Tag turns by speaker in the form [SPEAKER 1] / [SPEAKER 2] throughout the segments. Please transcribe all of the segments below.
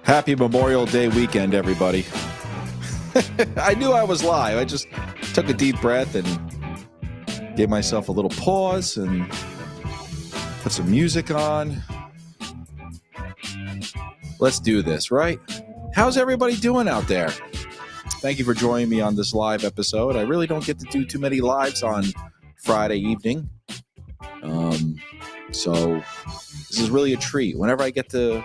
[SPEAKER 1] Happy Memorial Day weekend, everybody. I knew I was live. I just took a deep breath and gave myself a little pause and put some music on. Let's do this, right? How's everybody doing out there? Thank you for joining me on this live episode. I really don't get to do too many lives on Friday evening. So this is really a treat. Whenever I get to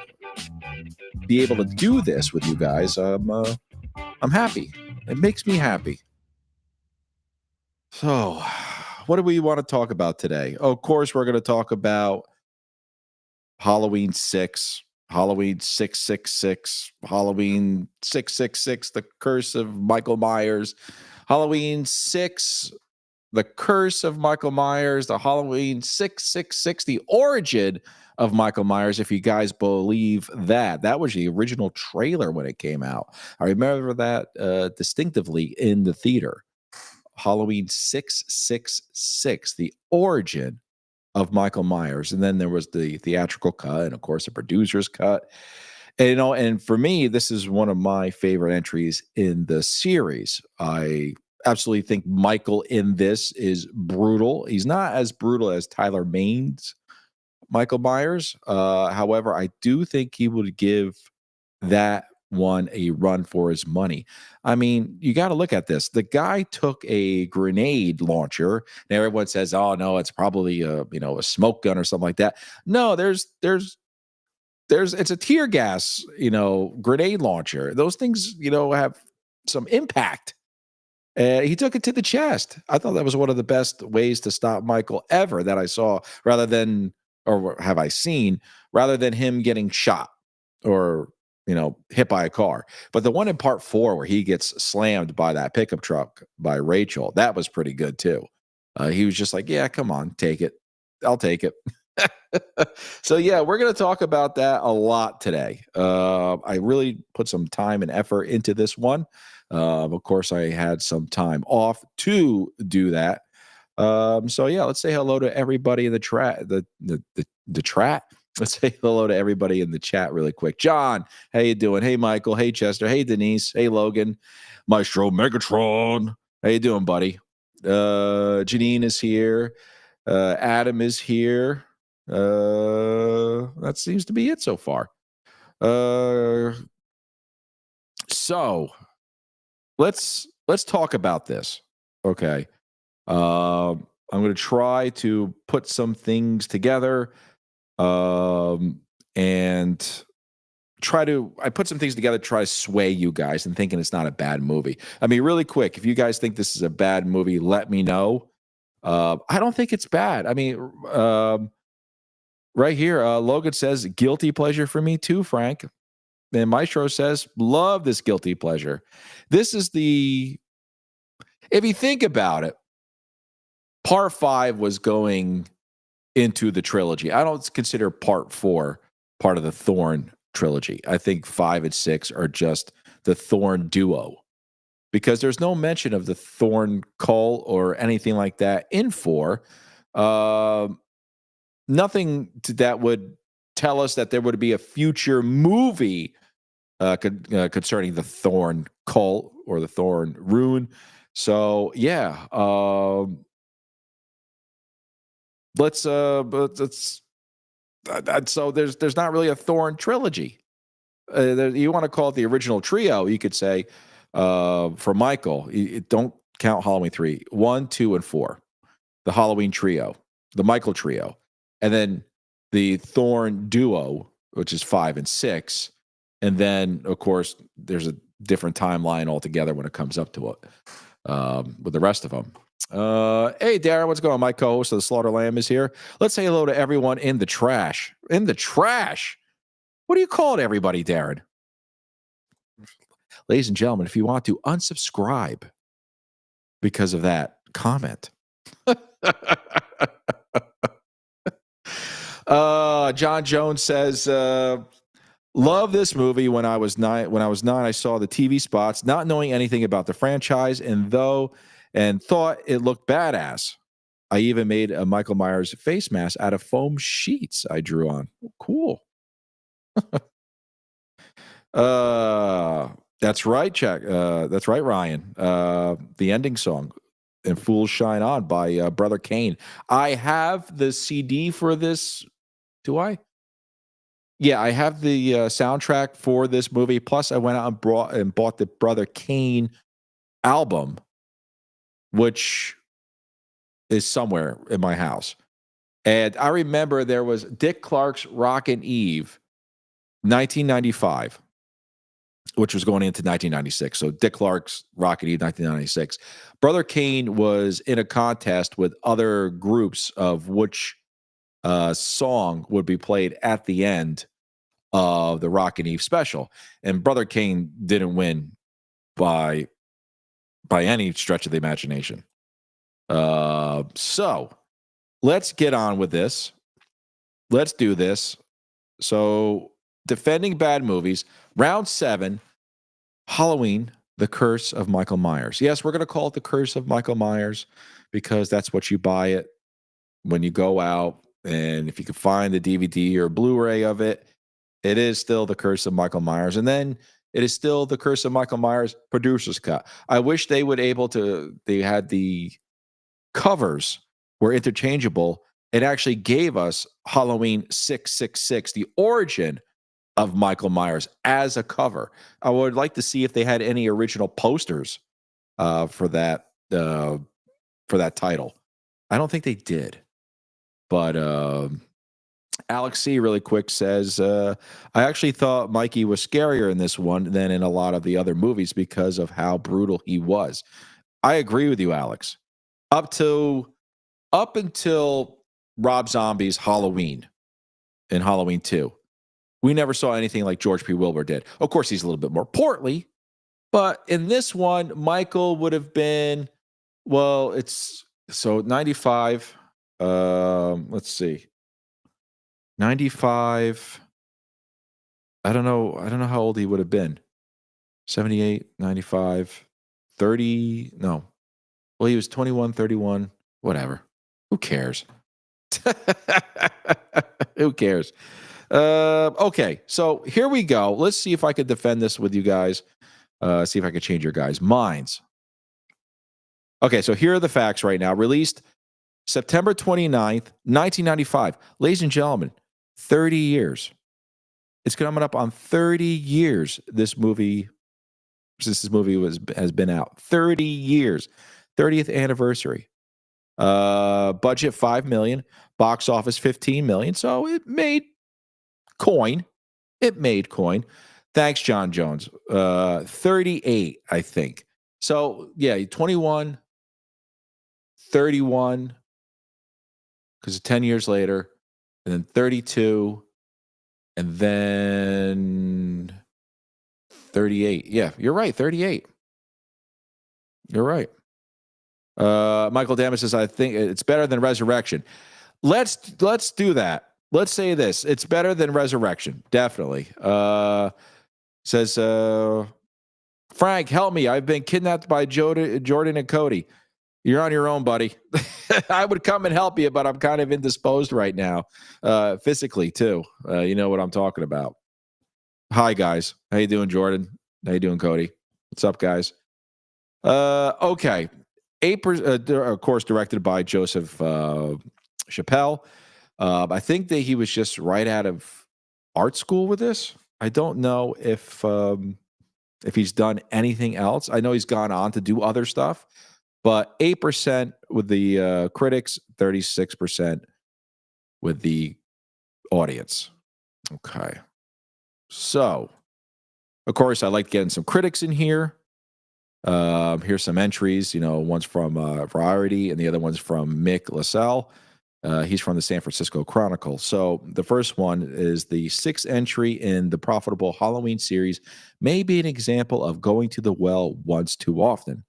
[SPEAKER 1] be able to do this with you guys, I'm happy. It makes me happy. So, what do we want to talk about today? Oh, of course, we're going to talk about Halloween 6, Halloween 666, Halloween 666, The Curse of Michael Myers, Halloween 6, The Curse of Michael Myers, the Halloween 666, The Origin of Michael Myers, if you guys believe that. That was the original trailer when it came out. I remember that distinctively in the theater. Halloween 666, The Origin of Michael Myers. And then there was the theatrical cut and, of course, the producer's cut. And, and for me, this is one of my favorite entries in the series. I absolutely think Michael in this is brutal. He's not as brutal as Tyler Mane's Michael Myers. However, I do think he would give that one a run for his money. I mean, you got to look at this. The guy took a grenade launcher, and everyone says, "Oh no, it's probably a smoke gun or something like that." No, it's a tear gas, grenade launcher. Those things, have some impact. He took it to the chest. I thought that was one of the best ways to stop Michael ever that I saw, rather than him getting shot or hit by a car. But the one in part 4 where he gets slammed by that pickup truck by Rachel, that was pretty good too. He was just like, yeah, come on, take it. I'll take it. So yeah, we're going to talk about that a lot today. I really put some time and effort into this one. Of course, I had some time off to do that. So yeah, let's say hello to everybody in the chat. Let's say hello to everybody in the chat really quick. John, how you doing? Hey, Michael. Hey, Chester. Hey, Denise. Hey, Logan. Maestro Megatron. How you doing, buddy? Janine is here. Adam is here. That seems to be it so far. So let's talk about this. Okay. I'm going to try to put some things together. And I put some things together to try to sway you guys and thinking it's not a bad movie. I mean, really quick, if you guys think this is a bad movie, let me know. I don't think it's bad. I mean, right here, Logan says guilty pleasure for me too, Frank. And Maestro says, love this guilty pleasure. This is if you think about it, part 5 was going into the trilogy. I don't consider part 4 part of the Thorn trilogy. I think 5 and 6 are just the Thorn duo because there's no mention of the Thorn cult or anything like that in 4. Nothing that would tell us that there would be a future movie concerning the Thorn cult or the Thorn rune. So yeah, so there's not really a Thorn trilogy. You want to call it the original trio, you could say, for Michael. Don't count Halloween 3, 1, 2, and 4. The Halloween trio, the Michael trio, and then the Thorn duo, which is 5 and 6. And then, of course, there's a different timeline altogether when it comes up to it with the rest of them. Hey, Darren, what's going on? My co-host of the Slaughter Lamb is here. Let's say hello to everyone in the trash. In the trash? What do you call it, everybody, Darren? Ladies and gentlemen, if you want to unsubscribe because of that comment. John Jones says, love this movie. When I was 9, I saw the TV spots, not knowing anything about the franchise, and thought it looked badass. I even made a Michael Myers face mask out of foam sheets I drew on. Cool. That's right, Chuck. That's right, Ryan. The ending song, "And Fools Shine On" by Brother Kane. I have the CD for this. Do I? Yeah, I have the soundtrack for this movie. Plus, I went out and bought the Brother Kane album, which is somewhere in my house. And I remember there was Dick Clark's "Rockin' Eve," 1995, which was going into 1996. So Dick Clark's "Rockin' Eve," 1996. Brother Kane was in a contest with other groups of which song would be played at the end of the Rockin' Eve special. And Brother Kane didn't win by any stretch of the imagination. So let's get on with this. Let's do this. So, defending bad movies, round 7, Halloween, The Curse of Michael Myers. Yes, we're going to call it The Curse of Michael Myers because that's what you buy it when you go out. And if you can find the DVD or Blu-ray of it, it is still The Curse of Michael Myers. And then it is still The Curse of Michael Myers producer's cut. I wish they had the covers were interchangeable. It actually gave us Halloween 666, the origin of Michael Myers, as a cover. I would like to see if they had any original posters for that title. I don't think they did, but Alex C. really quick says, I actually thought Mikey was scarier in this one than in a lot of the other movies because of how brutal he was. I agree with you, Alex. Up until Rob Zombie's Halloween in Halloween 2, we never saw anything like George P. Wilbur did. Of course, he's a little bit more portly, but in this one, Michael would have been, well, it's so 95. Let's see. 95. I don't know how old he would have been. 78, 95, 30. No. Well, he was 21, 31, whatever. Who cares? Who cares? Okay, so here we go. Let's see if I could defend this with you guys. See if I could change your guys' minds. Okay, so here are the facts right now. Released September 29th, 1995. Ladies and gentlemen, 30 years. It's coming up on 30 years since this movie has been out. 30 years. 30th anniversary. Budget $5 million, box office $15 million. So it made coin. Thanks, John Jones. 38, I think. So yeah, 21, 31, because 10 years later, and then 32, and then 38. Yeah, you're right, 38. You're right. Michael Damas says, I think it's better than Resurrection. Let's do that. Let's say this. It's better than Resurrection. Definitely. Says, Frank, help me. I've been kidnapped by Jordan and Cody. You're on your own, buddy. I would come and help you, but I'm kind of indisposed right now. Physically, too. You know what I'm talking about. Hi, guys. How you doing, Jordan? How you doing, Cody? What's up, guys? Okay. Of course, directed by Joseph Chappelle. I think that he was just right out of art school with this. I don't know if he's done anything else. I know he's gone on to do other stuff, but 8% with the critics, 36% with the audience. Okay. So, of course, I like getting some critics in here. Here's some entries. One's from Variety and the other one's from Mick LaSalle. He's from the San Francisco Chronicle. So the first one is the 6th entry in the profitable Halloween series may be an example of going to the well once too often.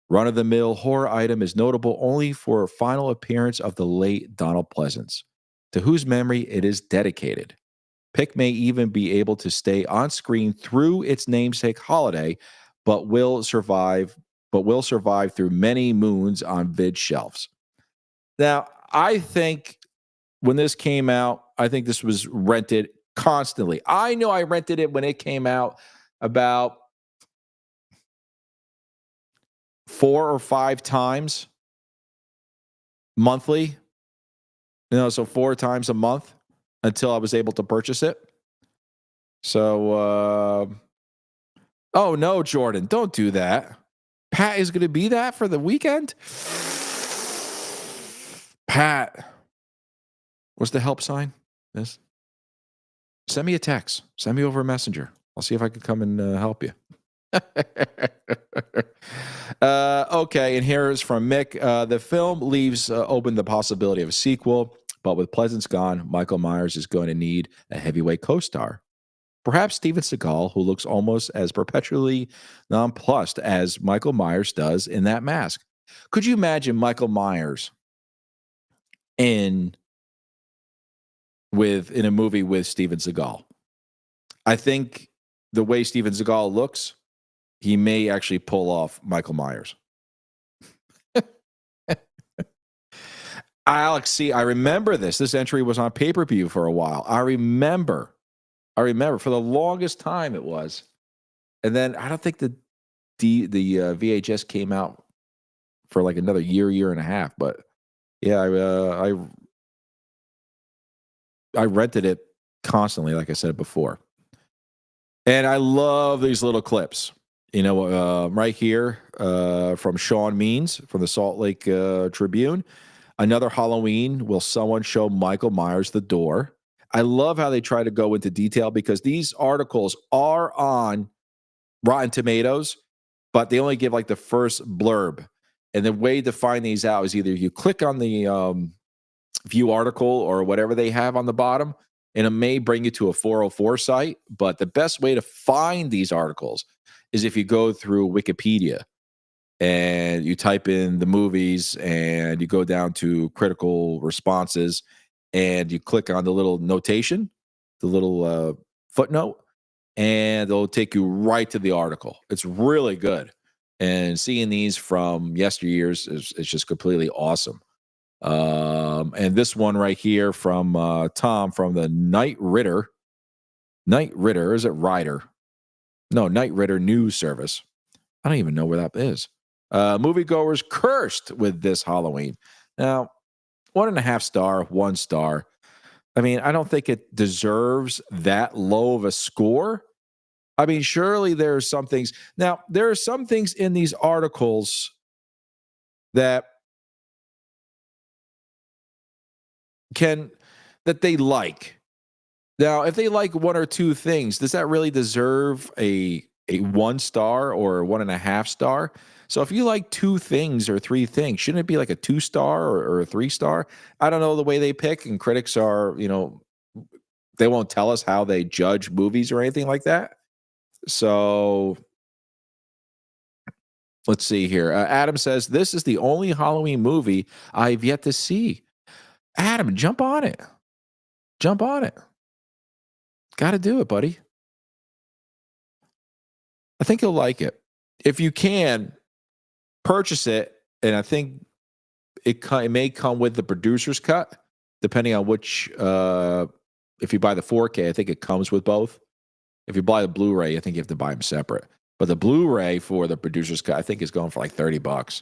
[SPEAKER 1] Run-of-the-mill horror item is notable only for a final appearance of the late Donald Pleasance, to whose memory it is dedicated. Pick may even be able to stay on screen through its namesake holiday, but will survive through many moons on vid shelves. Now, I think when this came out, I think this was rented constantly. I know I rented it when it came out about 4 or 5 times monthly, so 4 times a month until I was able to purchase it. So, oh no, Jordan, don't do that. Pat is going to be that for the weekend? Pat, what's the help sign? This? Send me a text. Send me over a messenger. I'll see if I can come and help you. Okay, and here's from Mick. The film leaves open the possibility of a sequel, but with Pleasance gone, Michael Myers is going to need a heavyweight co-star. Perhaps Steven Seagal, who looks almost as perpetually nonplussed as Michael Myers does in that mask. Could you imagine Michael Myers in a movie with Steven Seagal? I think the way Steven Seagal looks, he may actually pull off Michael Myers. Alex, see, I remember this. This entry was on pay-per-view for a while. I remember for the longest time it was. And then I don't think the VHS came out for like another year and a half. But yeah, I rented it constantly, like I said before. And I love these little clips. Right here from Sean Means from the Salt Lake Tribune. Another Halloween. Will someone show Michael Myers the door? I love how they try to go into detail because these articles are on Rotten Tomatoes, but they only give like the first blurb. And the way to find these out is either you click on the view article or whatever they have on the bottom, and it may bring you to a 404 site. But the best way to find these articles is if you go through Wikipedia and you type in the movies and you go down to critical responses and you click on the little notation, the little footnote, and it'll take you right to the article. It's really good. And seeing these from yesteryears is just completely awesome. And this one right here from Tom from the Knight Ritter, is it Rider? No, Knight Ritter News Service. I don't even know where that is. Moviegoers cursed with this Halloween. Now, 1.5 star, 1 star. I mean, I don't think it deserves that low of a score. I mean, surely there are some things. Now, there are some things in these articles that they like. Now, if they like 1 or 2 things, does that really deserve a 1 star or 1.5 star? So if you like 2 things or 3 things, shouldn't it be like a 2 star or a 3 star? I don't know the way they pick, and critics are, they won't tell us how they judge movies or anything like that. So let's see here. Adam says, this is the only Halloween movie I've yet to see. Adam, jump on it. Jump on it. Got to do it, buddy. I think you'll like it. If you can, purchase it, and I think it may come with the producer's cut, depending on which, if you buy the 4K, I think it comes with both. If you buy the Blu-ray, I think you have to buy them separate. But the Blu-ray for the producer's cut, I think is going for like $30.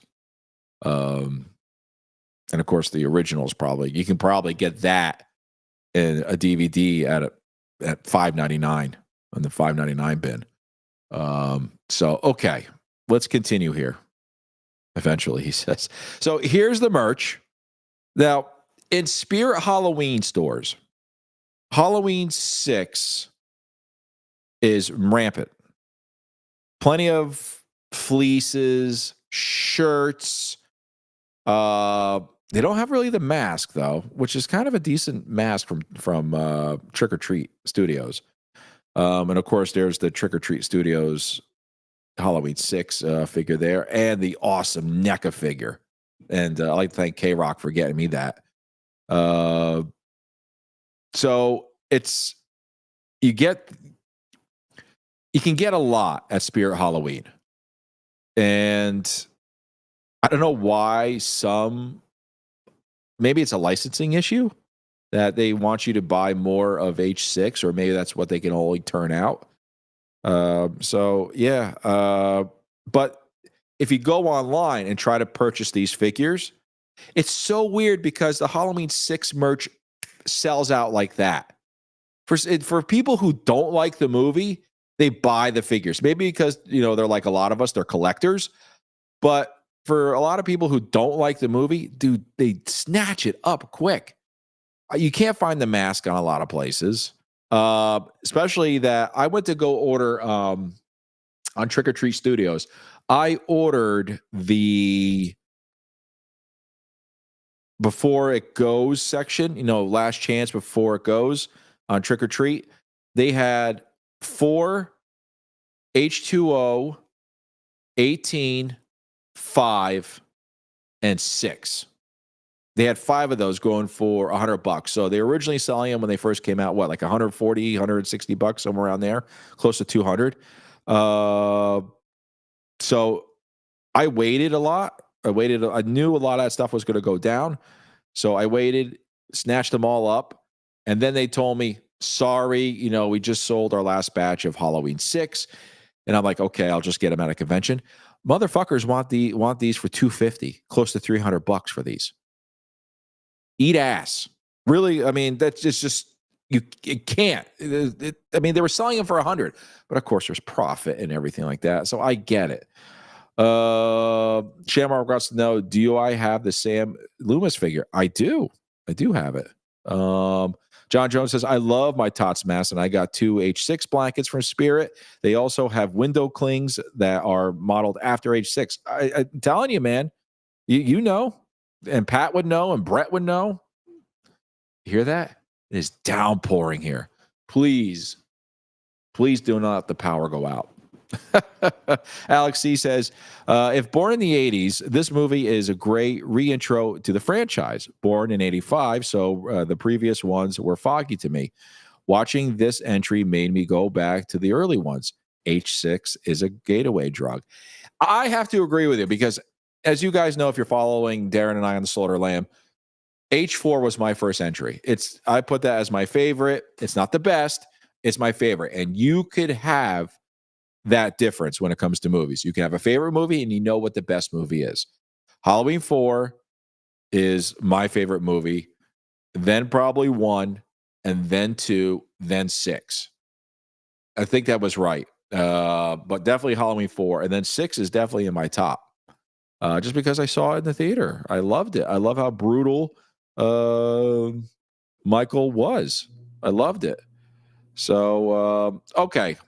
[SPEAKER 1] And of course, the original is you can probably get that in a DVD at $5.99 on the $5.99 bin. So, okay, let's continue here. Eventually, he says. So here's the merch. Now, in Spirit Halloween stores, Halloween 6 is rampant. Plenty of fleeces, shirts. They don't have really the mask, though, which is kind of a decent mask from Trick or Treat Studios. And of course, there's the Trick or Treat Studios Halloween 6 figure there, and the awesome NECA figure. And I'd like to thank K-Rock for getting me that. So it's you can get a lot at Spirit Halloween. And I don't know why maybe it's a licensing issue that they want you to buy more of H6, or maybe that's what they can only turn out. So yeah, but if you go online and try to purchase these figures, it's so weird because the Halloween 6 merch sells out like that. For people who don't like the movie, they buy the figures. Maybe because, they're like a lot of us, they're collectors. But for a lot of people who don't like the movie, dude, they snatch it up quick. You can't find the mask on a lot of places. Especially that I went to go order on Trick or Treat Studios. I ordered the Before It Goes section, last chance before it goes on Trick or Treat. They had 4, H2O, 18, 5, and 6. They had 5 of those going for $100. So they were originally selling them when they first came out, like $140, $160, somewhere around there, close to $200. So I waited a lot. I knew a lot of that stuff was going to go down. So I waited, snatched them all up. And then they told me, sorry, we just sold our last batch of Halloween 6. And I'm like, okay, I'll just get them at a convention. Motherfuckers want these for $250, close to $300 for these. Eat ass. Really, I mean, that's just it can't. I mean, they were selling them for $100, but of course there's profit and everything like that. So I get it. Shamrock wants to know, do I have the Sam Loomis figure? I do have it. John Jones says, I love my Tots mask, and I got 2 H6 blankets from Spirit. They also have window clings that are modeled after H6. I'm telling you, man, you know, and Pat would know, and Brett would know. You hear that? It is downpouring here. Please do not let the power go out. Alex C says, if born in the 80s, this movie is a great reintro to the franchise. Born in 85, so the previous ones were foggy to me. Watching this entry made me go back to the early ones. H6 is a gateway drug. I have to agree with you because, as you guys know, if you're following Darren and I on the Slaughter Lamb, H4 was my first entry. I put that as my favorite. It's not the best. It's my favorite. And you could have that difference when it comes to movies. You can have a favorite movie and you know what the best movie is. Halloween 4 is my favorite movie, then probably 1, and then 2, then 6. I think that was right. But definitely Halloween 4, and then 6 is definitely in my top. Just because I saw it in the theater. I loved it. I love how brutal Michael was. I loved it. So, okay.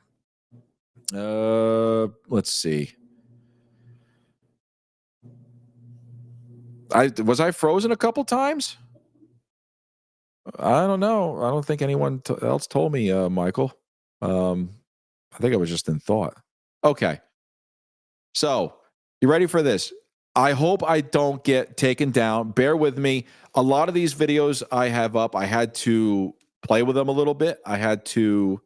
[SPEAKER 1] Let's see. Was I frozen a couple times? I don't know. I don't think anyone else told me, Michael. I think I was just in thought. Okay. So, you ready for this? I hope I don't get taken down. Bear with me. A lot of these videos I have up, I had to play with them a little bit. I had to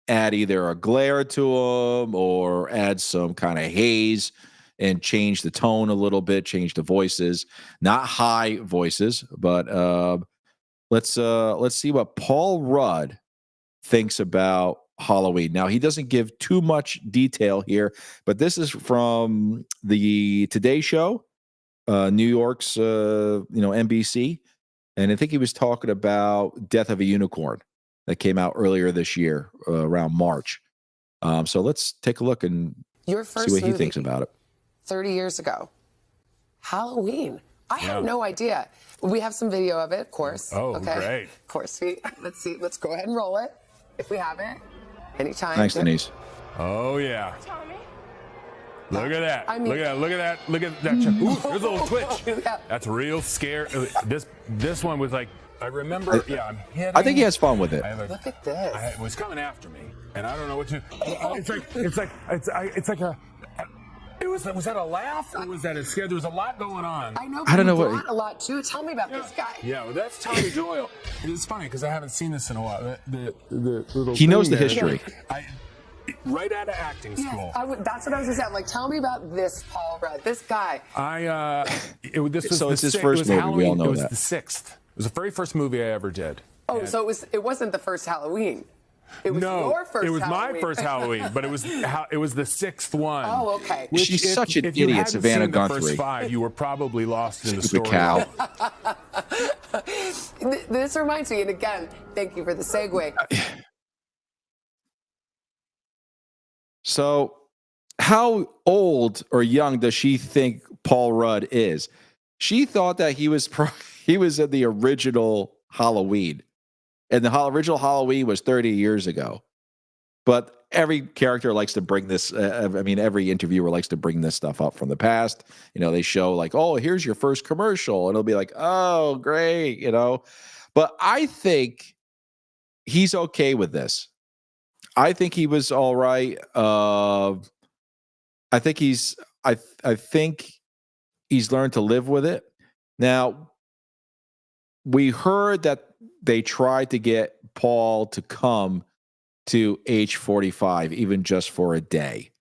[SPEAKER 1] add either a glare to them or add some kind of haze and change the tone a little bit, change the voices. Not high voices, but let's see what Paul Rudd thinks about Halloween. Now, he doesn't give too much detail here, but this is from the Today Show, New York's NBC, and I think he was talking about Death of a Unicorn that came out earlier this year, around March. So let's take a look and
[SPEAKER 2] Your first
[SPEAKER 1] see what he
[SPEAKER 2] movie,
[SPEAKER 1] thinks about it. 30
[SPEAKER 2] years ago, Halloween. I had no idea. We have some video of it, of course.
[SPEAKER 3] Oh,
[SPEAKER 2] okay.
[SPEAKER 3] Great.
[SPEAKER 2] Of course. Let's see. Let's go ahead and roll it if we have it. Anytime.
[SPEAKER 1] Thanks, Denise.
[SPEAKER 3] Oh, yeah.
[SPEAKER 2] Tommy?
[SPEAKER 3] Look at that.
[SPEAKER 2] I mean,
[SPEAKER 3] look at that. Ooh, there's a little twitch.
[SPEAKER 2] Yeah.
[SPEAKER 3] That's real scary. This one was like, I remember, I'm hitting.
[SPEAKER 1] I think he has fun with it.
[SPEAKER 2] Look at this.
[SPEAKER 3] It was coming after me, and I don't know what to. It's like a. Was that a laugh or was that a scare? There was a lot going on.
[SPEAKER 1] I don't know
[SPEAKER 2] what. A lot too. Tell me about this guy.
[SPEAKER 3] Yeah, well, that's Tommy Doyle. It's funny because I haven't seen this in a while. The little.
[SPEAKER 1] He knows the history.
[SPEAKER 3] Right out of acting school.
[SPEAKER 2] Yes, that's what I was going to say. I'm like, tell me about this Paul Rudd, this guy.
[SPEAKER 3] This was
[SPEAKER 1] it's his first movie. We all know that.
[SPEAKER 3] It was the 6th. It was the very first movie I ever did.
[SPEAKER 2] Oh, so it wasn't the first Halloween. It was
[SPEAKER 3] No,
[SPEAKER 2] your first
[SPEAKER 3] it was
[SPEAKER 2] Halloween.
[SPEAKER 3] my first Halloween, but it was the sixth one.
[SPEAKER 2] Oh, okay.
[SPEAKER 3] Which,
[SPEAKER 1] She's such an
[SPEAKER 3] if you
[SPEAKER 1] idiot,
[SPEAKER 3] hadn't
[SPEAKER 1] Savannah
[SPEAKER 3] seen the
[SPEAKER 1] Guthrie.
[SPEAKER 3] first 5, you were probably lost in the
[SPEAKER 1] Stupid
[SPEAKER 3] story.
[SPEAKER 1] cow.
[SPEAKER 2] This reminds me, and again, thank you for the segue.
[SPEAKER 1] So, how old or young does she think Paul Rudd is? She thought that he was in the original Halloween, and the original Halloween was 30 years ago. But every character likes to bring this. Every interviewer likes to bring this stuff up from the past. They show like, oh, here's your first commercial, and it'll be like, oh, great, But I think he's okay with this. I think he was all right. I think he's learned to live with it. Now, we heard that they tried to get Paul to come to age 45, even just for a day.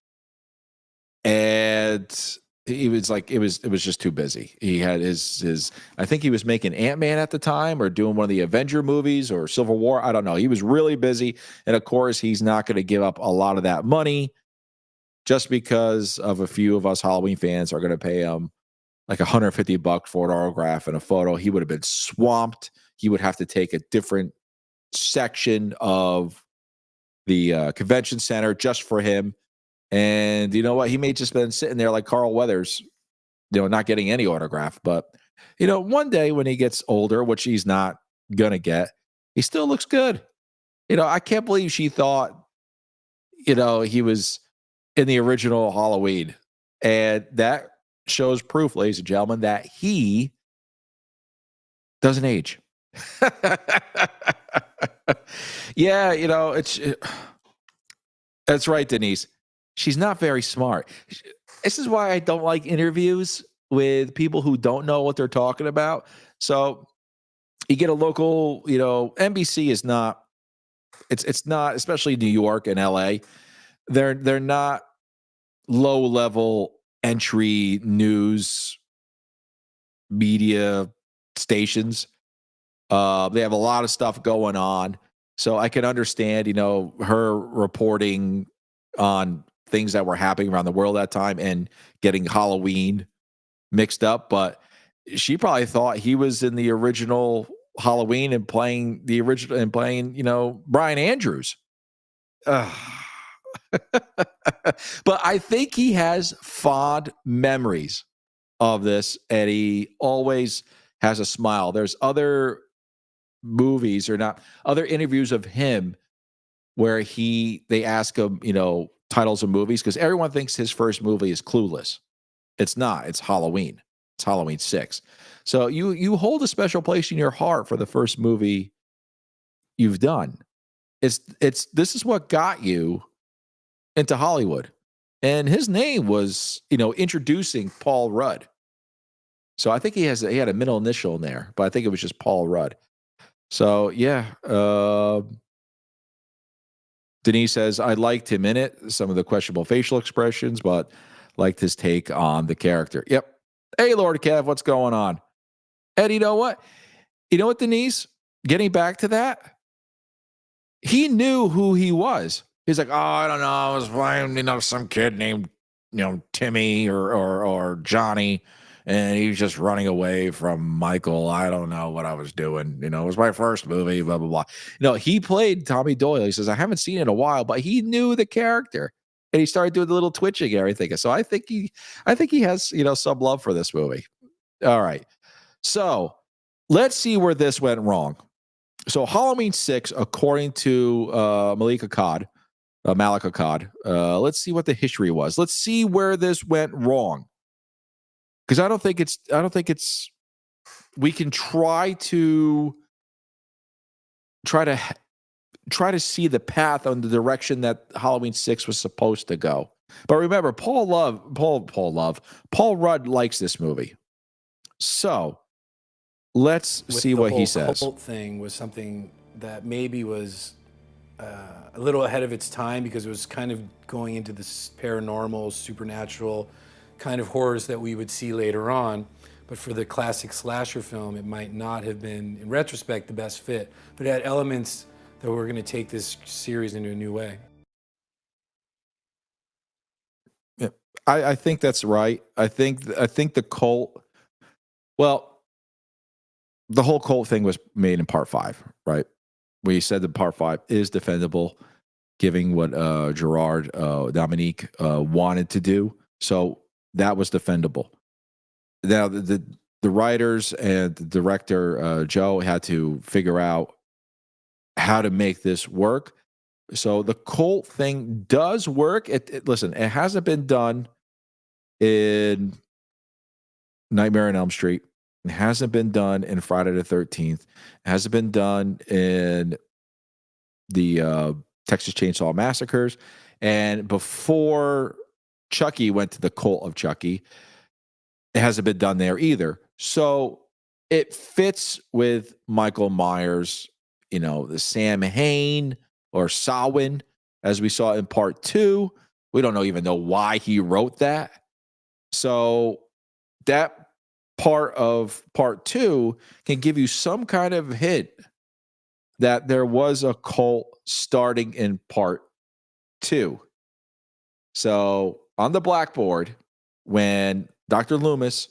[SPEAKER 1] And he was like, it was just too busy. He had his I think he was making Ant-Man at the time, or doing one of the Avenger movies or Civil War. I don't know. He was really busy. And of course, he's not going to give up a lot of that money just because of a few of us Halloween fans are going to pay him like $150 for an autograph and a photo. He would have been swamped. He would have to take a different section of the convention center just for him. And you know what? He may just been sitting there like Carl Weathers, not getting any autograph. But, one day when he gets older, which he's not going to get, he still looks good. I can't believe she thought, he was in the original Halloween. And that shows proof, ladies and gentlemen, that he doesn't age. Yeah, that's right, Denise. She's not very smart. This is why I don't like interviews with people who don't know what they're talking about. So you get a local, NBC is not, it's not, especially New York and LA. They're not low level entry news media stations. They have a lot of stuff going on. So I can understand, her reporting on things that were happening around the world at that time and getting Halloween mixed up. But she probably thought he was in the original Halloween and playing Brian Andrews. But I think he has fond memories of this, and he always has a smile. There's other movies other interviews of him where they ask him, titles of movies, because everyone thinks his first movie is Clueless. It's not. It's Halloween. It's Halloween 6. So you hold a special place in your heart for the first movie you've done. This is what got you into Hollywood. And his name was, introducing Paul Rudd. So I think he had a middle initial in there, but I think it was just Paul Rudd. So yeah, Denise says, I liked him in it, some of the questionable facial expressions, but liked his take on the character. Yep. Hey, Lord Kev, what's going on? And you know what? Denise? Getting back to that, he knew who he was. He's like, oh, I don't know. I was playing, some kid named, Timmy or Johnny, and he was just running away from Michael. I don't know what I was doing. It was my first movie, blah, blah, blah. He played Tommy Doyle. He says, I haven't seen it in a while, but he knew the character. And he started doing the little twitching and everything. So I think he has, some love for this movie. All right. So let's see where this went wrong. So Halloween 6, according to Malika Akkad, let's see what the history was. Let's see where this went wrong. Because I don't think it's, we can try to see the path on the direction that Halloween 6 was supposed to go. But remember, Paul Rudd likes this movie. So let's see what he says.
[SPEAKER 4] The cult thing was something that maybe was a little ahead of its time, because it was kind of going into this paranormal, supernatural kind of horrors that we would see later on. but for the classic slasher film, it might not have been, in retrospect, the best fit. But it had elements that were going to take this series into a new way.
[SPEAKER 1] Yeah, I think that's right. I think the cult. Well, the whole cult thing was made in part 5, right? We said that part 5 is defendable, giving what Gerard Dominique wanted to do. So that was defendable. Now the writers and the director Joe had to figure out how to make this work. So the cult thing does work. Listen, it hasn't been done in Nightmare on Elm Street. It hasn't been done in Friday the 13th. It hasn't been done in the Texas Chainsaw Massacres. And before Chucky went to the cult of Chucky, it hasn't been done there either. So it fits with Michael Myers, the Sam Hain or Samhain, as we saw in part 2. We don't even know why he wrote that. So that part of part 2 can give you some kind of hint that there was a cult starting in part 2. So on the blackboard, when Dr. Loomis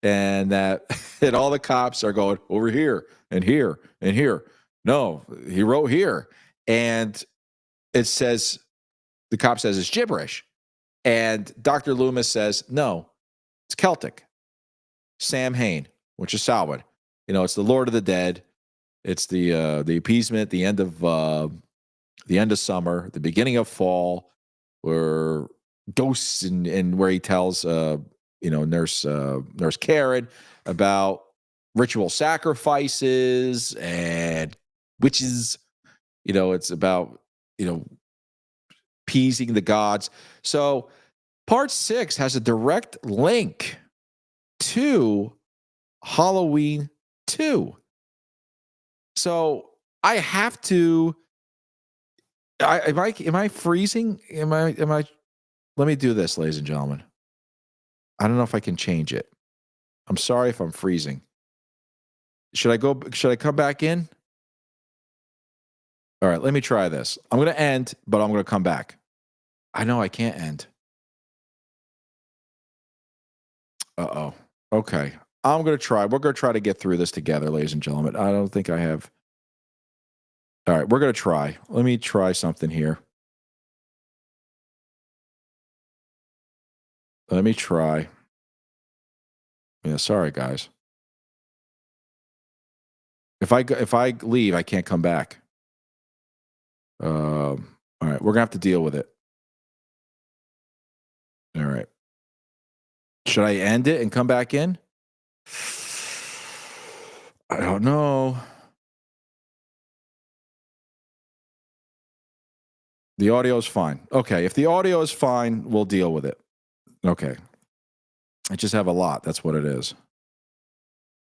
[SPEAKER 1] and all the cops are going over here and here and here. No, he wrote here. And it says, the cop says it's gibberish. And Dr. Loomis says, no, it's Celtic. Sam Hain, which is Samhain. It's the Lord of the Dead. It's the appeasement, the end of summer, the beginning of fall, where ghosts and where he tells Nurse Karen about ritual sacrifices and witches. It's about appeasing the gods. So part 6 has a direct link to Halloween 2. So I have to. Am I freezing? Am I? Let me do this, ladies and gentlemen. I don't know if I can change it. I'm sorry if I'm freezing. Should I come back in? All right, let me try this. I'm going to end, but I'm going to come back. I know I can't end. Uh-oh. Okay. I'm going to try. We're going to try to get through this together, ladies and gentlemen. I don't think I have. All right, we're going to try. Let me try something here. Let me try. Yeah, sorry, guys. If I leave, I can't come back. All right, we're going to have to deal with it. All right. Should I end it and come back in? I don't know. The audio is fine. Okay, if the audio is fine, we'll deal with it. Okay. I just have a lot. That's what it is.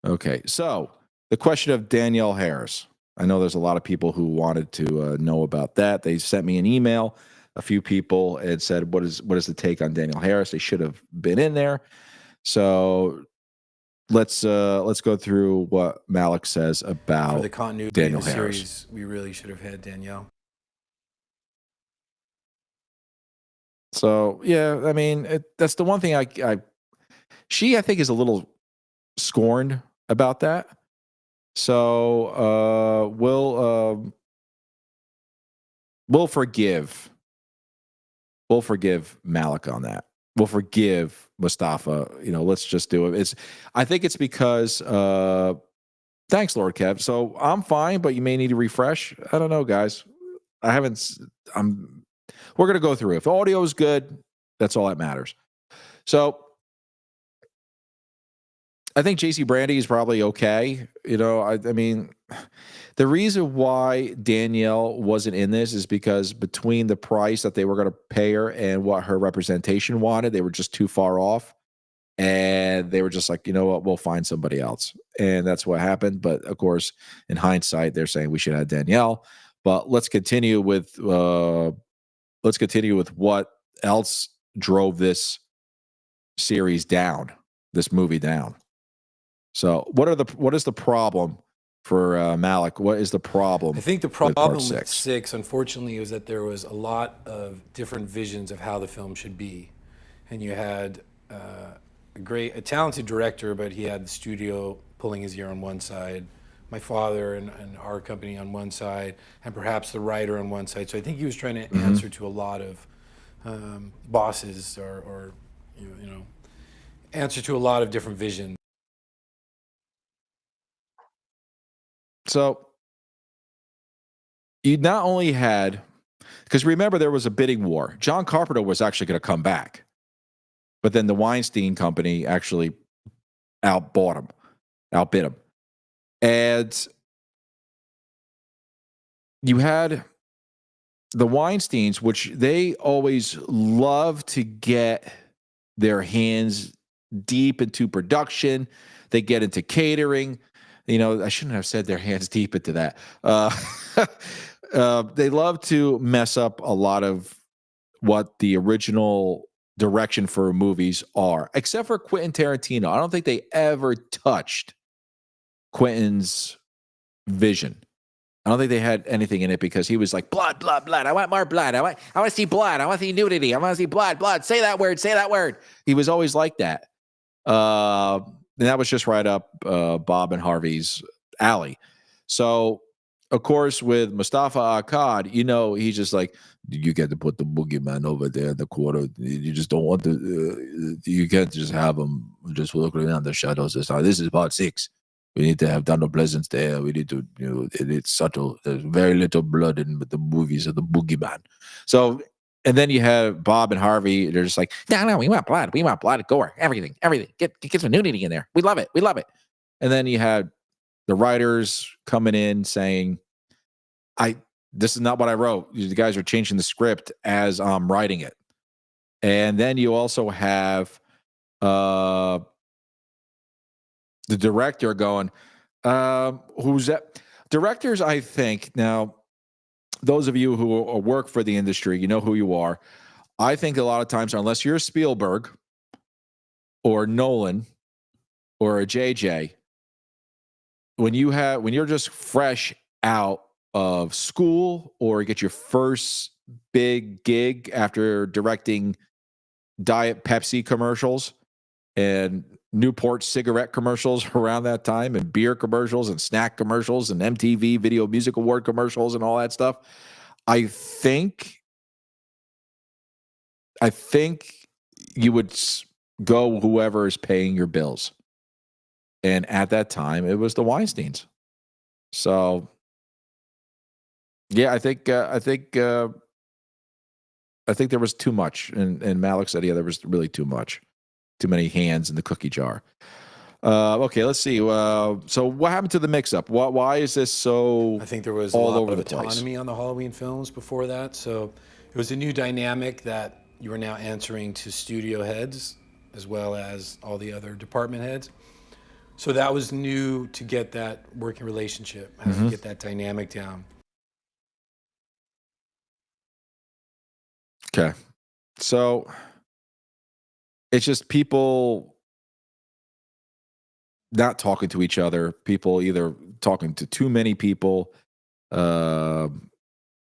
[SPEAKER 1] Okay, so the question of Danielle Harris. I know there's a lot of people who wanted to know about that. They sent me an email. A few people had said, "What is the take on Danielle Harris?" They should have been in there. So let's go through what Malik says about
[SPEAKER 4] For the continuity
[SPEAKER 1] Danielle
[SPEAKER 4] of the
[SPEAKER 1] Harris.
[SPEAKER 4] series, we really should have had Danielle.
[SPEAKER 1] So yeah, I mean, that's the one thing I think is a little scorned about that. So we'll forgive Malik on that. We'll forgive Mustafa. Let's just do it. I think it's because thanks, Lord Kev. So I'm fine, but you may need to refresh. I don't know, guys. We're gonna go through it. If the audio is good, that's all that matters. So I think JC Brandy is probably okay. I mean, the reason why Danielle wasn't in this is because between the price that they were going to pay her and what her representation wanted, they were just too far off. And they were just like, you know what, we'll find somebody else. And that's what happened. But of course, in hindsight, they're saying we should have Danielle. But let's continue with what else drove this series down, this movie down. So what is the problem for Malik? What is the problem?
[SPEAKER 4] I think the
[SPEAKER 1] with
[SPEAKER 4] problem
[SPEAKER 1] part
[SPEAKER 4] with
[SPEAKER 1] six?
[SPEAKER 4] 6, unfortunately, is that there was a lot of different visions of how the film should be. And you had a talented director, but he had the studio pulling his ear on one side, my father and our company on one side, and perhaps the writer on one side. So I think he was trying to answer to a lot of bosses or answer to a lot of different visions.
[SPEAKER 1] So you not only had, because remember there was a bidding war. John Carpenter was actually going to come back, but then the Weinstein Company actually outbid him, and you had the Weinsteins, which they always love to get their hands deep into production. They get into catering. I shouldn't have said their hands deep into that. They love to mess up a lot of what the original direction for movies are, except for Quentin Tarantino. I don't think they ever touched Quentin's vision. I don't think they had anything in it because he was like, blood, blood, blood. I want more blood. I want to see blood. I want to see nudity. I want to see blood, blood. Say that word. Say that word. He was always like that. And that was just right up Bob and Harvey's alley. So, of course, with Mustafa Akkad, he's just like, you get to put the boogeyman over there in the corner. You just don't want to, you can't just have him just looking around the shadows. This is part 6. We need to have Donald Pleasance there. We need to, it's subtle. There's very little blood in the movies of the boogeyman. So, and then you have Bob and Harvey. They're just like, no, we want blood. We want blood, gore, everything. Get some nudity in there. We love it. And then you had the writers coming in saying, this is not what I wrote. The guys are changing the script as I'm writing it. And then you also have the director going, who's that? Directors, I think, now, those of you who work for the industry, you know who you are. I think a lot of times, unless you're Spielberg or Nolan or a JJ, when you're just fresh out of school or get your first big gig after directing Diet Pepsi commercials and Newport cigarette commercials around that time, and beer commercials and snack commercials and MTV Video Music Award commercials and all that stuff. I think you would go whoever is paying your bills. And at that time, it was the Weinsteins. So, yeah, I think there was too much. And Malik said, yeah, there was really too much. Too many hands in the cookie jar. Okay, let's see. So what happened to the mix-up? Why is this so
[SPEAKER 4] I think there was
[SPEAKER 1] all
[SPEAKER 4] a lot
[SPEAKER 1] over
[SPEAKER 4] of
[SPEAKER 1] the place?
[SPEAKER 4] autonomy on the Halloween films before that. So it was a new dynamic that you were now answering to studio heads as well as all the other department heads. So that was new to get that working relationship, how to get that dynamic down.
[SPEAKER 1] Okay. So it's just people not talking to each other, people either talking to too many people. So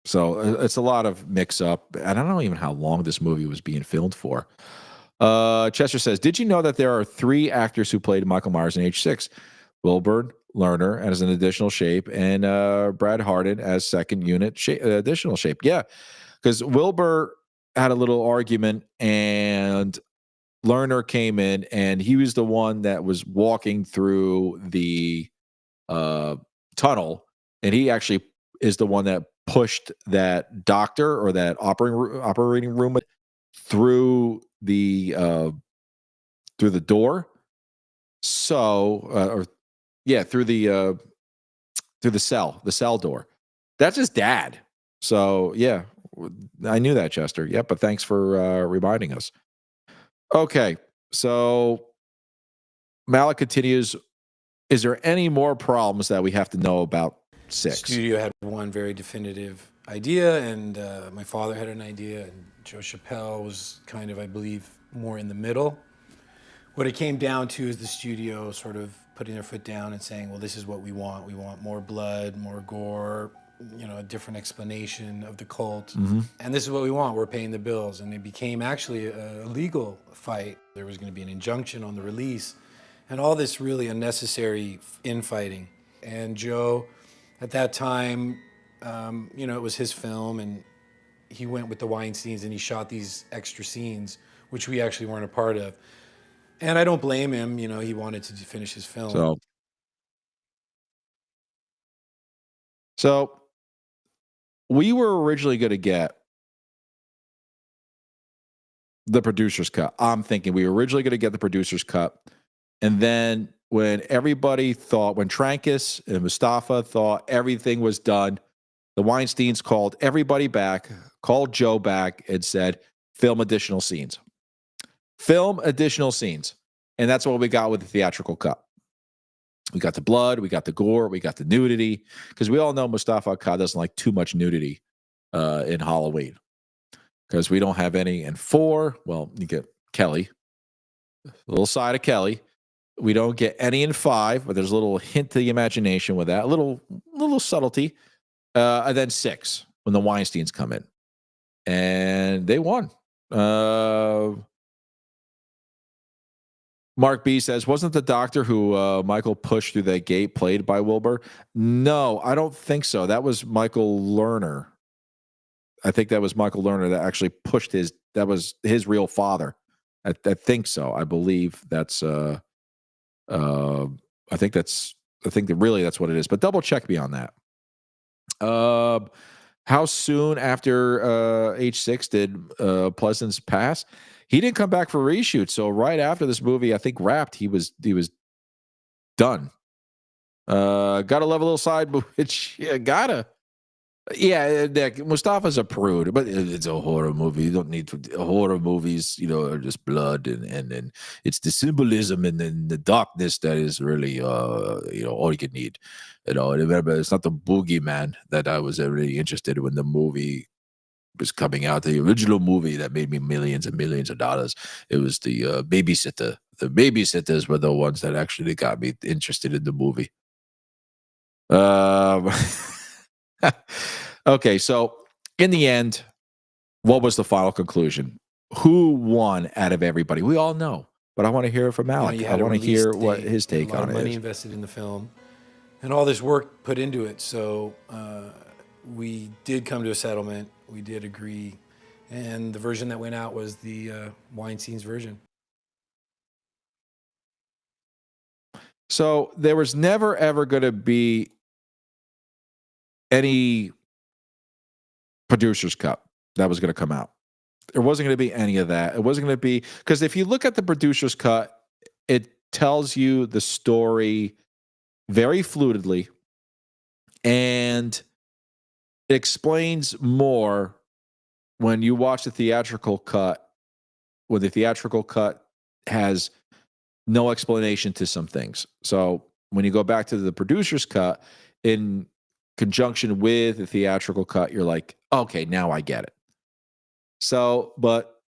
[SPEAKER 1] it's a lot of mix up. And I don't know even how long this movie was being filmed for. Chester says, did you know that there are 3 actors who played Michael Myers in H6? Wilbur Lerner as an additional shape and Brad Harden as second unit additional shape. Yeah, because Wilbur had a little argument and Lerner came in and he was the one that was walking through the tunnel, and he actually is the one that pushed that doctor or that operating room through the door. So, through the cell door. That's his dad. So yeah, I knew that, Chester. Yep, but thanks for reminding us. Okay, so Malik continues. Is there any more problems that we have to know about 6?
[SPEAKER 4] Studio had one very definitive idea, and my father had an idea, and Joe Chappelle was kind of, I believe, more in the middle. What it came down to is the studio sort of putting their foot down and saying, well, this is what we want. We want more blood, more gore, a different explanation of the cult. And this is what we want. We're paying the bills. And it became actually a legal fight. There was going to be an injunction on the release and all this really unnecessary infighting. And Joe, at that time, it was his film, and he went with the Weinsteins and he shot these extra scenes, which we actually weren't a part of. And I don't blame him. He wanted to finish his film.
[SPEAKER 1] So we were originally going to get the producer's cut. I'm thinking we were originally going to get the producer's cut. And then when everybody thought, when Trankis and Mustafa thought everything was done, the Weinsteins called everybody back, called Joe back, and said, film additional scenes. Film additional scenes. And that's what we got with the theatrical cut. We got the blood, we got the gore, we got the nudity, because we all know Mustafa Akkad doesn't like too much nudity in Halloween, because we don't have any in 4. Well, you get Kelly, a little side of Kelly. We don't get any in 5, but there's a little hint to the imagination with that, a little subtlety. And then 6, when the Weinsteins come in. And they won. Mark B says, wasn't the doctor who Michael pushed through that gate played by Wilbur? No, I don't think so. That was Michael Lerner. I think that was Michael Lerner that actually pushed that was his real father. I think so. I believe that's, I think that really that's what it is. But double check me on that. How soon after H6 did Pleasance pass? He didn't come back for reshoot. So right after this movie, I think wrapped, he was done. Gotta love a little side, which gotta. Yeah, Mustafa's a prude, but it's a horror movie. You don't need horror movies, are just blood and it's the symbolism and then the darkness that is really, all you can need. Remember, it's not the boogeyman that I was really interested in when the movie was coming out. The original movie that made me millions and millions of dollars. It was the babysitter. The babysitters were the ones that actually got me interested in the movie. Okay, so in the end, what was the final conclusion? Who won out of everybody? We all know, but I want to hear it from Alec. I want to hear what his take on it is.
[SPEAKER 4] A lot of money invested in the film, and all this work put into it. So we did come to a settlement. We did agree, and the version that went out was the Weinstein's version.
[SPEAKER 1] So there was never ever going to be any producer's cut that was going to come out. There wasn't going to be any of that. It wasn't going to be, because if you look at the producer's cut, it tells you the story very fluidly, and it explains more when you watch the theatrical cut, when the theatrical cut has no explanation to some things. So when you go back to the producer's cut, in conjunction with the theatrical cut, you're like, okay, now I get it. So, but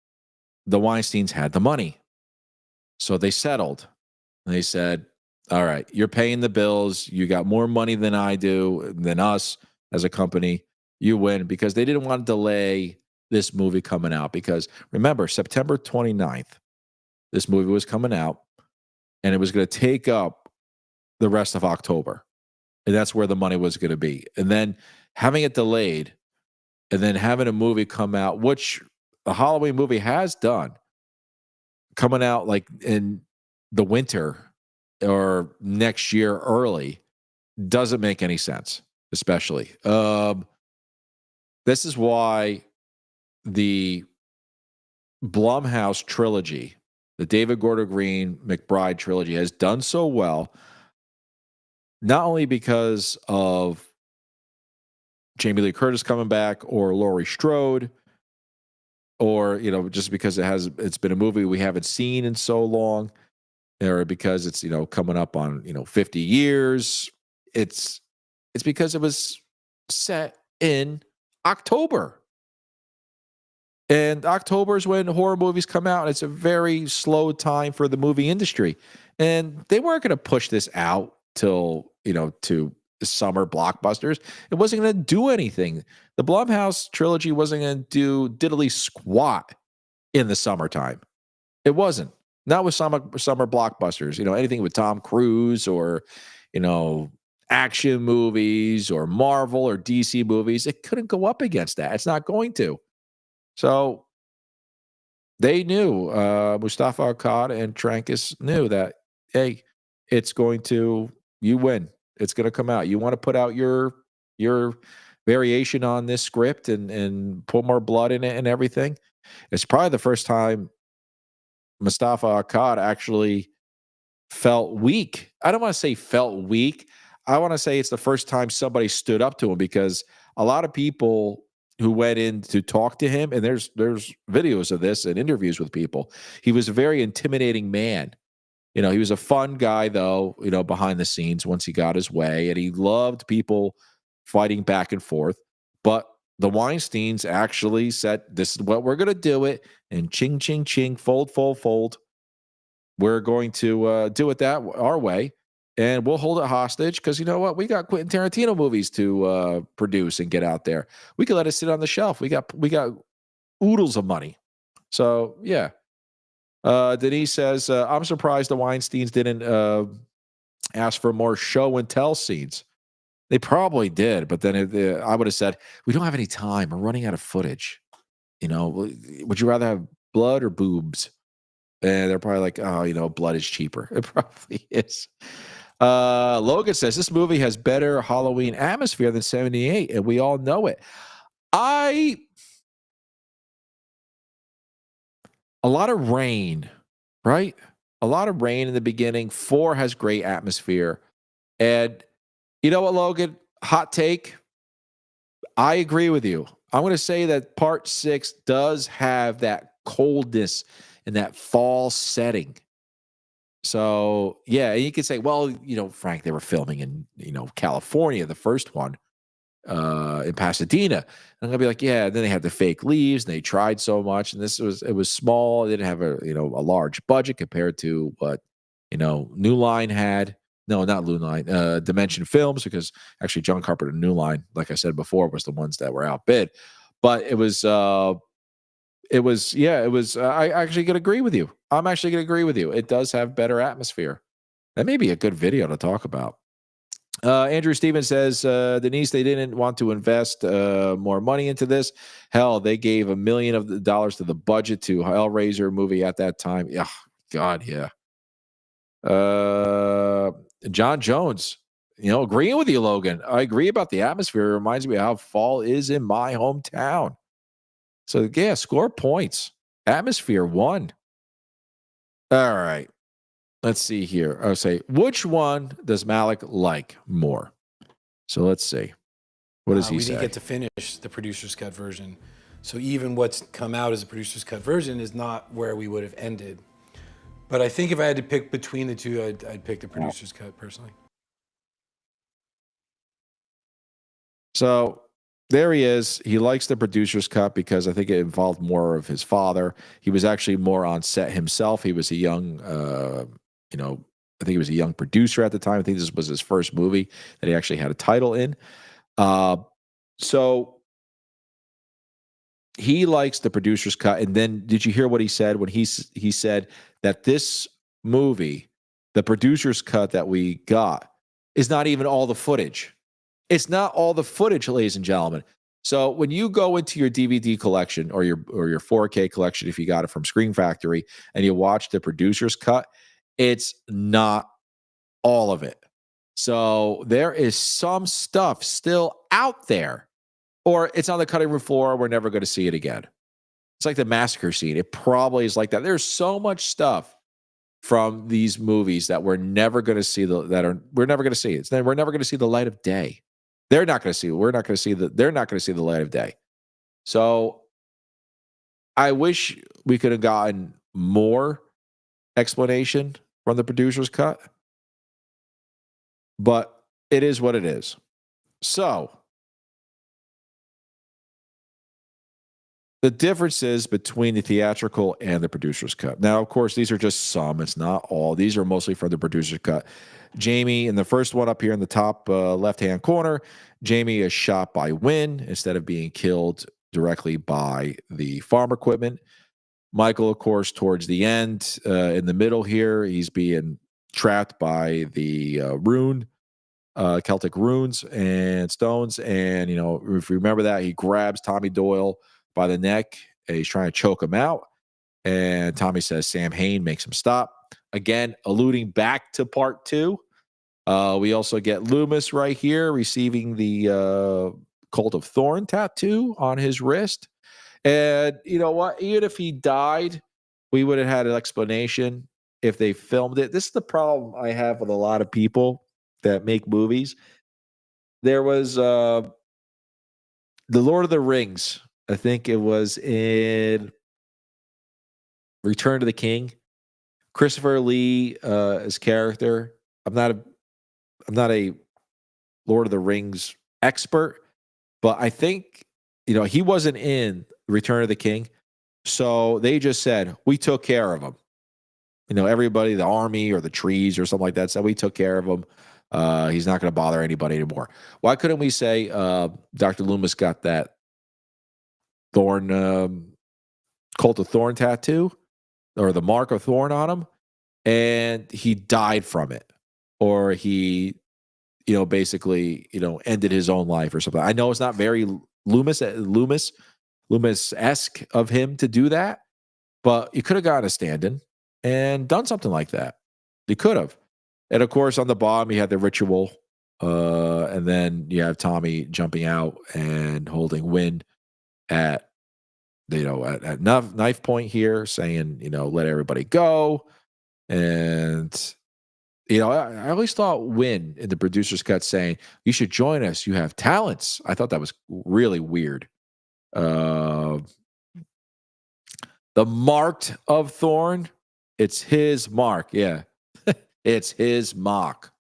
[SPEAKER 1] the Weinsteins had the money. So they settled. And they said, all right, you're paying the bills. You got more money than I do, than us as a company. You win, because they didn't want to delay this movie coming out. Because remember, September 29th, this movie was coming out, and it was going to take up the rest of October. And that's where the money was going to be. And then having it delayed, and then having a movie come out, which a Halloween movie has done, coming out like in the winter or next year early, doesn't make any sense, especially. This is why the Blumhouse trilogy, the David Gordon Green McBride trilogy, has done so well, not only because of Jamie Lee Curtis coming back, or Laurie Strode, or just because it's been a movie we haven't seen in so long, or because it's coming up on 50 years. It's because it was set in October, and October is when horror movies come out, and it's a very slow time for the movie industry. And they weren't going to push this out till, to summer blockbusters. It wasn't going to do anything. The Blumhouse trilogy wasn't going to do diddly squat in the summertime. It wasn't. Not with summer blockbusters. Anything with Tom Cruise or, action movies or Marvel or DC movies. It couldn't go up against that. It's not going to. So they knew, Mustafa Akkad and Trankis knew that, hey, you win. It's going to come out. You want to put out your variation on this script and put more blood in it and everything. It's probably the first time Mustafa Akkad actually felt weak. I don't want to say felt weak. I want to say it's the first time somebody stood up to him, because a lot of people who went in to talk to him, and there's videos of this and interviews with people, he was a very intimidating man. He was a fun guy, though, behind the scenes once he got his way, and he loved people fighting back and forth. But the Weinsteins actually said, this is what we're going to do it, and ching, ching, ching, fold, fold, fold. We're going to do it our way, and we'll hold it hostage because you know what? We got Quentin Tarantino movies to produce and get out there. We could let it sit on the shelf. We got oodles of money. So, yeah. Denise says, I'm surprised the Weinsteins didn't ask for more show and tell scenes. They probably did, but then I would have said, we don't have any time. We're running out of footage. Would you rather have blood or boobs? And they're probably like, oh, blood is cheaper. It probably is. Logan says, this movie has better Halloween atmosphere than 78, and we all know it. A lot of rain, right? A lot of rain in the beginning. 4 has great atmosphere. And you know what, Logan? Hot take. I agree with you. I'm going to say that part 6 does have that coldness and that fall setting. So, yeah, you could say, well, Frank, they were filming in, California, the first one, in Pasadena. And I'm gonna be like, yeah. And then they had the fake leaves, and they tried so much, and it was small. It didn't have a large budget compared to what New Line had. No, not New Line. Dimension Films, because actually John Carpenter and New Line, like I said before, was the ones that were outbid. But it was. I actually could agree with you. I'm actually going to agree with you. It does have better atmosphere. That may be a good video to talk about. Andrew Stevens says, Denise, they didn't want to invest more money into this. Hell, they gave $1 million to the budget to Hellraiser movie at that time. Yeah, God, yeah. John Jones, agreeing with you, Logan. I agree about the atmosphere. It reminds me of how fall is in my hometown. So, yeah, score points. Atmosphere 1. All right. Let's see here. I'll say, which one does Malik like more? So let's see. What does he say?
[SPEAKER 4] We didn't get to finish the producer's cut version. So even what's come out as a producer's cut version is not where we would have ended. But I think if I had to pick between the two, I'd pick the producer's cut personally.
[SPEAKER 1] So there he is. He likes the producer's cut because I think it involved more of his father. He was actually more on set himself. He was a young, I think he was a young producer at the time. I think this was his first movie that he actually had a title in. So he likes the producer's cut. And then did you hear what he said when he said that this movie, the producer's cut that we got, is not even all the footage. It's not all the footage, ladies and gentlemen. So when you go into your DVD collection or your 4K collection, if you got it from Screen Factory, and you watch the producer's cut, it's not all of it. So there is some stuff still out there, or it's on the cutting room floor. We're never going to see it again. It's like the massacre scene. It probably is like that. There's so much stuff from these movies that we're never going to see. We're never going to see it. We're never going to see the light of day. They're not going to see it. We're not going to see they're not going to see the light of day. So I wish we could have gotten more explanation from the producer's cut, but it is what it is. So the differences between the theatrical and the producer's cut. Now, of course, these are just some. It's not all. These are mostly from the producer's cut. Jamie, in the first one up here in the top left-hand corner, Jamie is shot by Wynn instead of being killed directly by the farm equipment. Michael, of course, towards the end, in the middle here, he's being trapped by the Celtic runes and stones. And, you know, if you remember that, he grabs Tommy Doyle by the neck and he's trying to choke him out. And Tommy says Sam Hain makes him stop. Again, alluding back to part 2. We also get Loomis right here receiving the Cult of Thorn tattoo on his wrist. And you know what? Even if he died, we would have had an explanation if they filmed it. This is the problem I have with a lot of people that make movies. There was the Lord of the Rings. I think it was in Return to the King. Christopher Lee, his character. I'm not a Lord of the Rings expert, but I think, you know, he wasn't in Return of the King. So they just said, we took care of him. You know, everybody, the army or the trees or something like that said, we took care of him. He's not going to bother anybody anymore. Why couldn't we say Dr. Loomis got that Thorn, Cult of Thorn tattoo or the mark of Thorn on him and he died from it? Or he, you know, basically, you know, ended his own life or something. I know it's not very Loomis-esque of him to do that, but you could have gotten a stand-in and done something like that. You could have. And of course, on the bottom, you had the ritual, and then you have Tommy jumping out and holding Wynn at, you know, at knife point here, saying, you know, let everybody go. And you know, I always thought Wynn in the producer's cut saying, you should join us. You have talents. I thought that was really weird. The marked of Thorn, it's his mark. Yeah. It's his mark.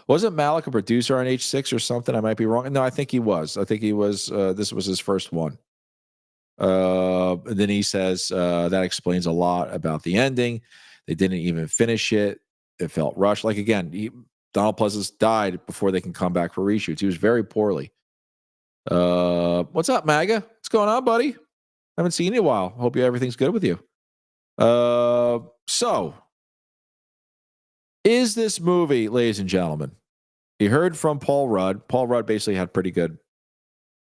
[SPEAKER 1] Wasn't Malik a producer on H6 or something? I might be wrong. No, I think he was. I think he was. This was his first one. And then he says that explains a lot about the ending. They didn't even finish it. It felt rushed. Like, again, Donald Pleasance died before they can come back for reshoots. He was very poorly. What's up, MAGA? What's going on, buddy? Haven't seen you in a while. Hope everything's good with you. So, is this movie, ladies and gentlemen, you heard from Paul Rudd. Paul Rudd basically had pretty good,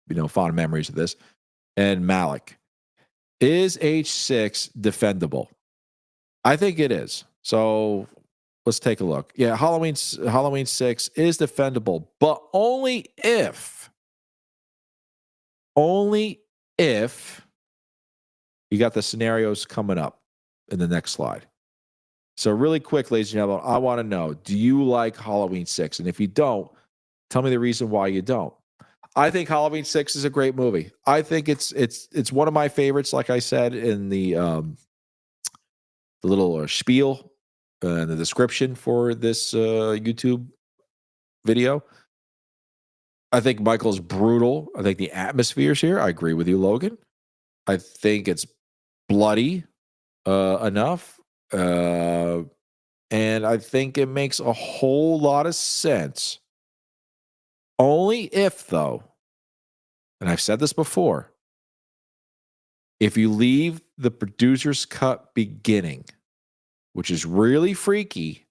[SPEAKER 1] you know, fond memories of this. And Malik. Is H6 defendable? I think it is. So, let's take a look. Yeah, Halloween 6 is defendable, but only if you got the scenarios coming up in the next slide. So really quick, ladies and gentlemen, I want to know, do you like Halloween 6? And if you don't, tell me the reason why you don't. I think Halloween 6 is a great movie. I think it's one of my favorites, like I said in the little spiel the description for this YouTube video. I think Michael's brutal. I think the atmosphere's here. I agree with you, Logan. I think it's bloody enough. And I think it makes a whole lot of sense. Only if, though, and I've said this before, if you leave the producer's cut beginning, which is really freaky,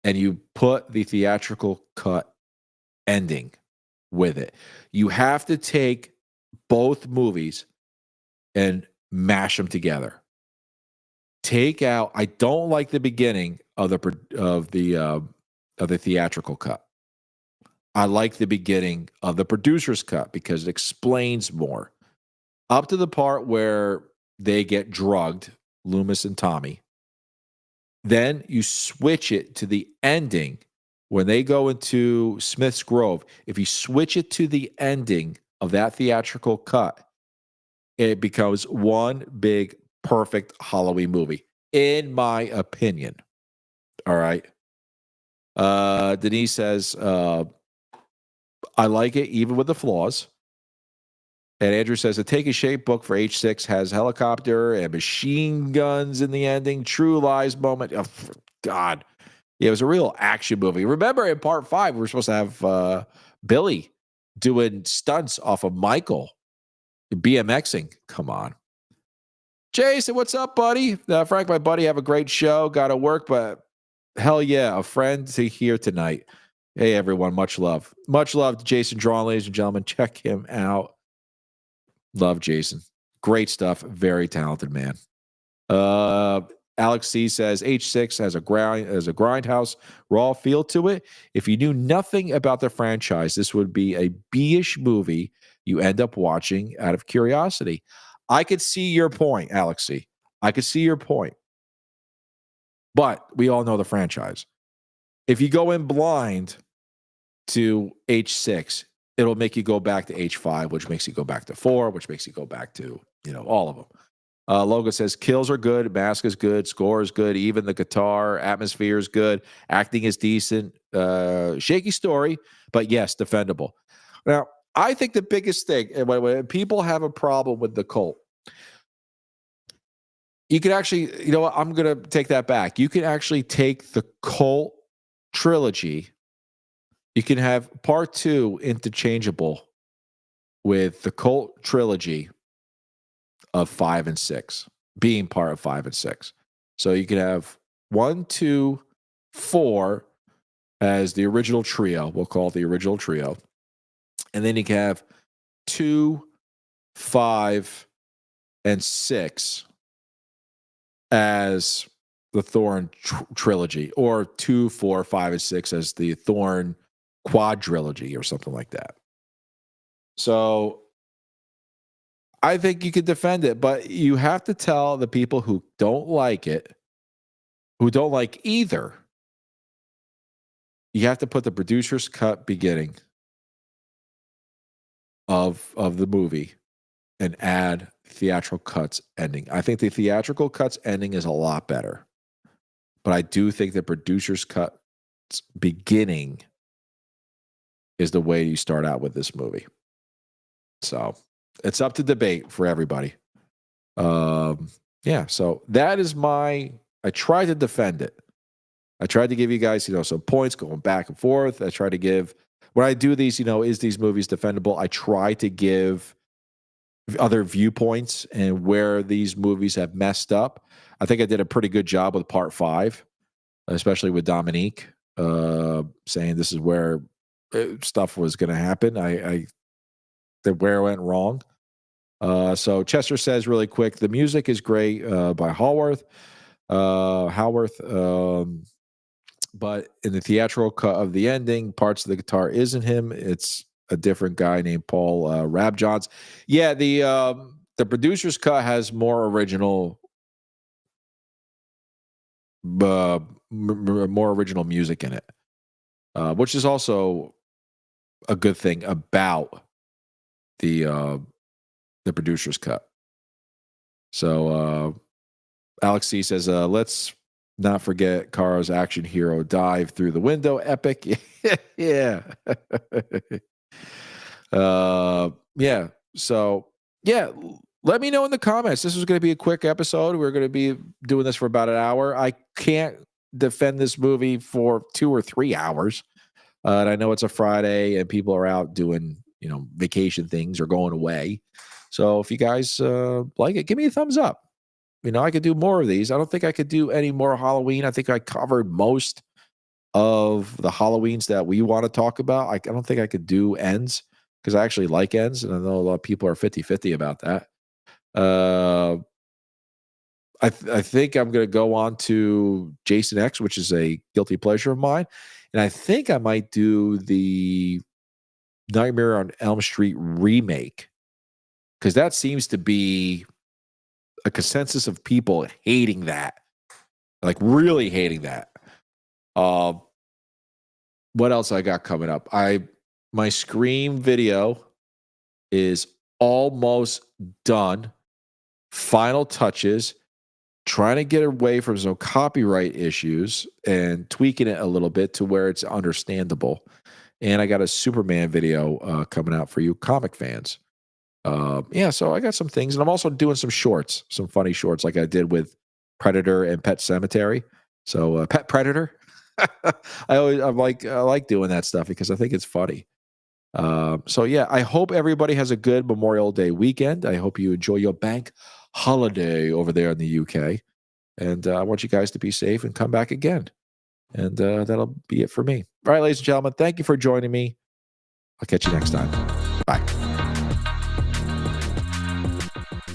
[SPEAKER 1] and you put the theatrical cut ending with it. You have to take both movies and mash them together. Take out, I don't like the beginning of the theatrical cut. I like the beginning of the producer's cut because it explains more. Up to the part where they get drugged, Loomis and Tommy. Then you switch it to the ending when they go into Smith's Grove. If you switch it to the ending of that theatrical cut, it becomes one big, perfect Halloween movie, in my opinion. All right. Denise says, I like it even with the flaws. And Andrew says the Take a Shape book for H6 has helicopter and machine guns in the ending. True Lies moment. Oh, God. Yeah, it was a real action movie. Remember in part 5, we were supposed to have Billy doing stunts off of Michael BMXing. Come on. Jason, what's up, buddy? Frank, my buddy, have a great show. Got to work, but hell yeah, a friend to hear tonight. Hey, everyone, much love. Much love to Jason Drawn, ladies and gentlemen. Check him out. Love Jason. Great stuff. Very talented man. Alex C says H6 has a grindhouse raw feel to it. If you knew nothing about the franchise, this would be a B-ish movie you end up watching out of curiosity. I could see your point, Alex C. I could see your point. But we all know the franchise. If you go in blind to H6, it'll make you go back to H5, which makes you go back to 4, which makes you go back to, all of them. Logan says kills are good, mask is good, score is good, even the guitar, atmosphere is good, acting is decent, shaky story, but yes, defendable. Now, I think the biggest thing, and when people have a problem with the cult, you can actually, you know what, I'm going to take that back. You can actually take the cult trilogy. You can have part 2 interchangeable with the cult trilogy of 5 and 6, being part of 5 and 6. So you can have 1, 2, 4 as the original trio. We'll call it the original trio. And then you can have 2, 5, and 6 as the Thorn trilogy, or 2, 4, 5, and 6 as the Thorn quadrilogy or something like that. So I think you could defend it, but you have to tell the people who don't like it, who don't like either, you have to put the producer's cut beginning of the movie and add theatrical cuts ending. I think the theatrical cuts ending is a lot better, but I do think the producer's cut beginning is the way you start out with this movie. So it's up to debate for everybody. Yeah, so that is I tried to defend it. I tried to give you guys, some points going back and forth. I try to give, when I do these, is these movies defendable? I try to give other viewpoints and where these movies have messed up. I think I did a pretty good job with part 5, especially with Dominique, saying this is where stuff was going to happen. Where it went wrong. So Chester says really quick, the music is great by Howarth. But in the theatrical cut of the ending, parts of the guitar isn't him. It's a different guy named Paul Rabjohns. Yeah, the producer's cut has more original music in it, which is also a good thing about the producer's cut. So Alex C says, let's not forget Kara's action hero dive through the window. Epic. Yeah. Yeah. So, yeah, let me know in the comments. This was going to be a quick episode. We're going to be doing this for about an hour. I can't defend this movie for 2 or 3 hours. And I know it's a Friday and people are out doing, vacation things or going away. So if you guys like it, give me a thumbs up. I could do more of these. I don't think I could do any more Halloween. I think I covered most of the Halloweens that we want to talk about. I don't think I could do Ends because I actually like Ends, and I know a lot of people are 50-50 about that. I think I'm going to go on to Jason X, which is a guilty pleasure of mine. And I think I might do the Nightmare on Elm Street remake because that seems to be a consensus of people hating that, like really hating that. What else I got coming up? My Scream video is almost done. Final touches. Trying to get away from some copyright issues and tweaking it a little bit to where it's understandable. And I got a Superman video coming out for you comic fans. Yeah, so I got some things, and I'm also doing some shorts, some funny shorts, like I did with Predator and Pet Cemetery. So Pet Predator. I like doing that stuff because I think it's funny. So yeah, I hope everybody has a good Memorial Day weekend. I hope you enjoy your bank holiday over there in the UK, and I want you guys to be safe and come back again. And that'll be it for me. All right, ladies and gentlemen, thank you for joining me. I'll catch you next time. Bye.